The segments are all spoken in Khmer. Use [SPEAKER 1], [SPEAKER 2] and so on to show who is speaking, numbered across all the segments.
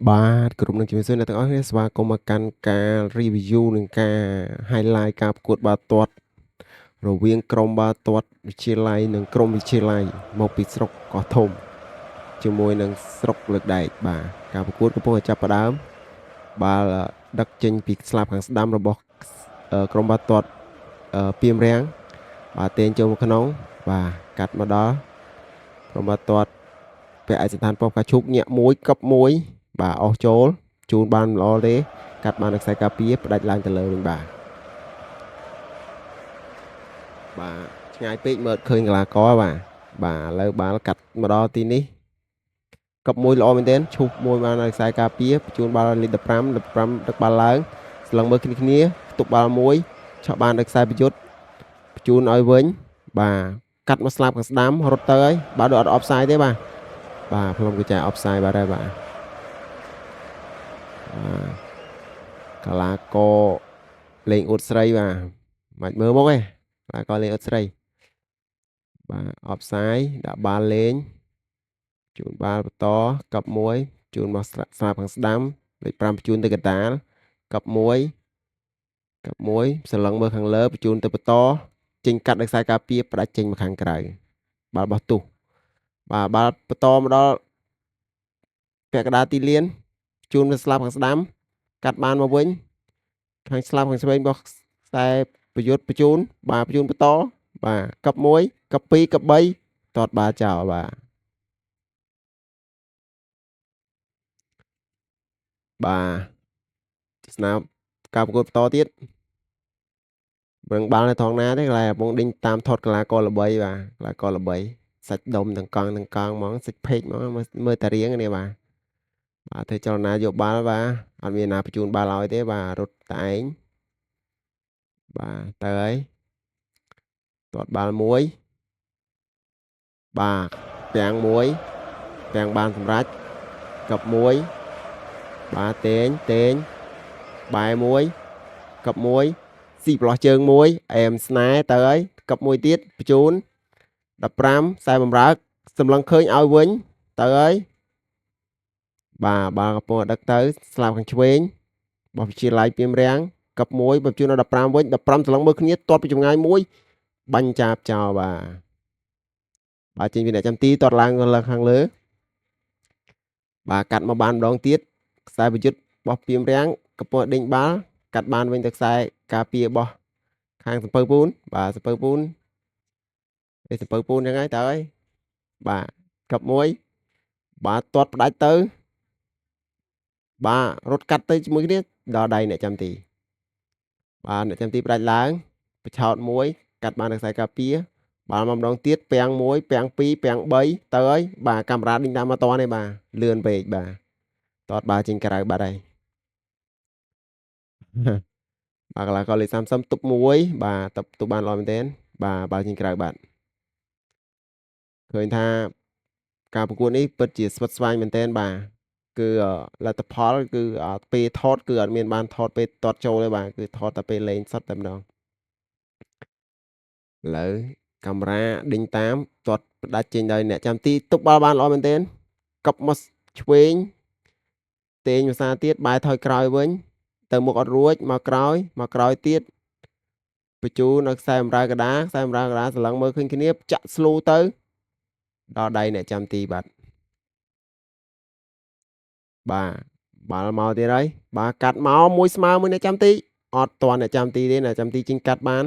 [SPEAKER 1] បាទគ្រប់នឹងជំរាបសួរអ្នកទាំងអស់គ្នាស្វាគមន៍មកកាន់ការ review និងការ highlight ការប្រកួតបាល់ទាត់រវាងក្រុមបាល់ទាត់វិទ្យាល័យនិងក្រុមវិទ្យាល័យមកពីស្រុកកោះធំជាមួយនឹងស្រុកលើកដែកបាទការប្រកួតកំពុងតែចាប់ផ្ដើមបាល់ដឹកចេញពីស្លាបខាងស្ដាំរបស់ក្រុមបាល់ទាត់ពីមរាំងបាទទាញចូលមកក្នុងបាទកាត់មកដល់ក្រុមបាល់ទាត់ពាក់ឯកសណ្ឋានប៉ុស្តិ៍កាឈូកញាក់មួយកប់មួយបាទអស់ចូលជូនបានល្អទេកាត់បានខ្សែការពារផ្ដាច់ឡើងទៅលើវិញបាទឆ្ងាយពេកមើលឃើញកីឡាករបាទឥឡូវបាល់កាត់មកដល់ទីនេះកប់មួយល្អមែនទែនឈូសមួយបានខ្សែការពារបញ្ជូនបាល់លេខ15ដឹកបាល់ឡើងស្លឹងមើលគ្នាផ្ទុកបាល់មួយឆក់បានដល់ខ្សែប្រយុទ្ធបញ្ជូនឲ្យវិញបាទកាត់មកស្លាប់ខាងស្ដាំរត់ទៅហើយបើដូចអត់ offside ទេបាទផ្លុំកញ្ចែ offside បាទហើយបាទកីឡាករលេងអ៊ុតស្រីបាទមិនមើលមកទេកីឡាករលេងអ៊ុតស្រីបាទ offside ដាក់បាល់លេងជូនបាល់បន្តកប់មួយជូនមកស្លាប់ខាងស្ដាំលេខ5បញ្ជូនទៅកណ្ដាលកប់មួយសន្លឹងមើលខាងលើបញ្ជូនទៅបន្តចេញកាត់ដោយខ្សែការពារផ្ដាច់ចេញមកខាងក្រៅបាល់បោះទុះបាទបាល់បន្តមកដល់ពាក់កណ្ដាលទីលានជូនទៅស្លាប់ខាងស្ដាំកាត់បានមកវិញខាងស្លាប់ខាងឆ្វេងរបស់ខ្សែប្រយុទ្ធបញ្ជូនបាទបញ្ជូនបន្តបាទកប់1កប់2កប់3តតបាល់ចោលបាទស្នាមការប្រកួតបន្តទៀតប្រឹងបាល់នៅថងណាទេកន្លែងកំពុងដេញតាមថតកីឡាករល្បីបាទកីឡាករល្បីសាច់ដុំទាំងកង់ហ្មងសាច់ពេកហ្មងមើលតារៀងនេះបាទធ្វើចលនាយកបាល់បាទអត់មានណាបញ្ជូនបាល់ឲ្យទេបាទរត់តែឯងបាទទៅហើយទាត់បាល់មួយបាទពាំងមួយពាំងបានសម្រេចកប់មួយបាទទេងបែមួយកប់មួយស៊ីប្រឡោះជើងមួយអែមស្នេហ៍ទៅហើយកប់មួយទៀតបញ្ជូន15ខ្សែបំរើកសម្លឹងឃើញឲ្យវិញទៅហើយបាទបាល់កំពុងដឹកទៅស្លាប់ខាងឆ្វេងរបស់វិជាឡៃពីមរាំងកប់មួយបញ្ជូនដល់15វិញ15សម្លឹងមើលគ្នាទាត់ពីចម្ងាយមួយបាញ់ចាប់ចោលបាទចេញពីអ្នកចាំទីទាត់ឡើងខាងលើបាទកាត់មកបានម្ដងទៀតខ្សែប្រយុទ្ធរបស់ពីមរាំងកំពុងដេញបាល់កាត់បានវិញទៅខ្សែការពាររបស់ខាងសំពៅពូនបាទសំពៅពូនសំពៅពូនហ្នឹងហើយតើហើយបាទកប់មួយបាទទាត់ផ្ដាច់ទៅបាទរត់កាត់ទៅជាមួយគ្នាដល់ដៃអ្នកចាំទីបាទអ្នកចាំទីផ្ដាច់ឡើងបញ្ឆោតមួយកាត់បានខ្សែការពារបាល់មកម្ដងទៀតពាំង1ពាំង2ពាំង3ទៅហើយបាទកាមេរ៉ាដេញតាមមកតនេះបាទលឿនពេកបាទតតបាល់ចេញក្រៅបាត់ហើយបាទកីឡាករលេខ30ទប់មួយបាទទប់បានល្អមែនទែនបាទបាល់ចេញក្រៅបាត់ឃើញថាការប្រកួតនេះពិតជាស្វិតស្វាញមែនទែនបាទគឺលទ្ធផលគឺពេលថតគឺអត់មានបានថតពេលតតចូលទេបាទគឺថតតែពេលលេងសុទ្ធតែម្ដងឥឡូវកាមេរ៉ាដេញតាមទាត់ផ្ដាច់ចេញដោយអ្នកចាំទីទប់បាល់បានល្អមែនទែនកប់មកឆ្វេងទាញភាសាទៀតបែរថយក្រោយវិញទៅមុខអត់រួចមកក្រោយទៀតបញ្ជូននៅខ្សែបម្រើកដាស្រឡឹងមើលឃើញគ្នាចាក់ស្លូទៅដល់ដៃអ្នកចាំទីបាទបាល់មកទៀតហើយបាទកាត់មកមួយស្មើមួយអ្នកចាំទីអត់ទាន់អ្នកចាំទីទេអ្នកចាំទីជិះកាត់បាន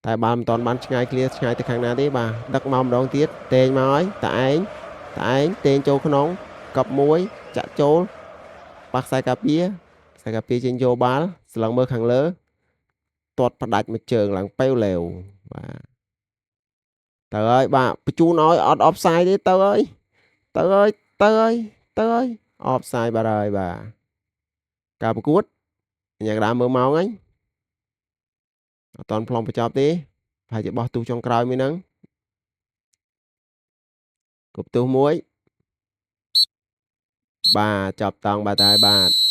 [SPEAKER 1] តែបាល់មិនទាន់បានឆ្ងាយឃ្លាឆ្ងាយទៅខាងណាទេបាទដឹកមកម្ដងទៀតតេងមកហើយតឯងតេងចូលក្នុងកប់មួយចាក់ចូលប៉ះខ្សែការពារចេញយកបាល់ស្លឹងមើលខាងលើទាត់ផ្ដាច់មួយជើងឡើងប៉េវឡេវបាទទៅហើយបាទបញ្ជូនឲ្យអត់ offside ទេទៅហើយ offside បាត់ហើយបាទការប្រកួតញ៉ាំក្តាមមើលម៉ោងហ្នឹងអត់តន់ប្លង់បញ្ចប់ទេប្រហែលជាបោះទូចុងក្រោយមួយហ្នឹងគប់ទូមួយបាទចាប់តង់បាទហើយបាទ